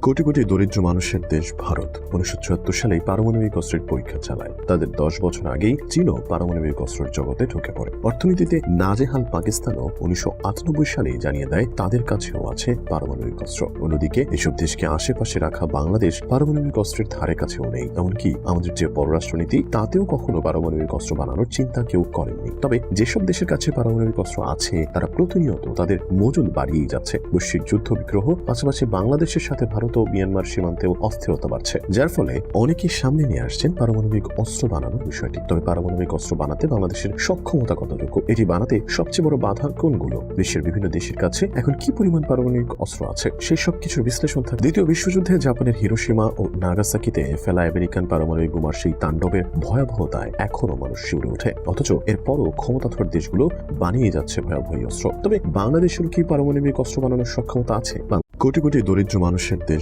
কোটি কোটি দরিদ্র মানুষের দেশ ভারত 1974 সালেই পারমাণবিক অস্ত্রের পরীক্ষা চালায়। তাদের 10 বছর আগেই চীনও পারমাণবিক অস্ত্রের জগতে ঢুকে পড়ে। অর্থনীতিতে নাজেহাল পাকিস্তানও 1998 সালেই জানিয়ে দেয় তাদের কাছেও আছে পারমাণবিক অস্ত্র। অন্যদিকে এসব দেশকে আশেপাশে রাখা বাংলাদেশ পারমাণবিক অস্ত্রের ধারে কাছেও নেই। এমনকি আমাদের যে পররাষ্ট্রনীতি তাতেও কখনো পারমাণবিক অস্ত্র বানানোর চিন্তা কেউ করেননি। তবে যেসব দেশের কাছে পারমাণবিক অস্ত্র আছে তারা প্রতিনিয়ত তাদের মজুদ বাড়িয়েই যাচ্ছে। বৈশ্বিক যুদ্ধ বিগ্রহ, পাশাপাশি বাংলাদেশের সাথে ভারত ও মিয়ানমার সীমান্তেও অস্থিরতা বাড়ছে, যার ফলে অনেকেই সামনে নিয়ে আসছেন পারমাণবিক অস্ত্র বানানোর বিষয়টি। তবে পারমাণবিক অস্ত্র বানাতে বাংলাদেশের সক্ষমতা কতটুকু, এটি বানাতে সবচেয়ে বড় বাধা কোনগুলো, বিশ্বের বিভিন্ন দেশের কাছে এখন কি পরিমাণ পারমাণবিক অস্ত্র আছে, সেই সব কিছুর বিশ্লেষণ থাকে। দ্বিতীয় বিশ্বযুদ্ধে জাপানের হিরোশিমা ও নাগাসাকিতে ফেলা আমেরিকান পারমাণবিক বোমার সেই তাণ্ডবের ভয়াবহতায় এখনো মানুষ শিউরে ওঠে। অথচ এরপরও ক্ষমতাধর দেশগুলো বানিয়ে যাচ্ছে ভয়াবহ অস্ত্র। তবে বাংলাদেশের কি পারমাণবিক অস্ত্র বানানোর সক্ষমতা আছে? কোটি কোটি দরিদ্র মানুষের দেশ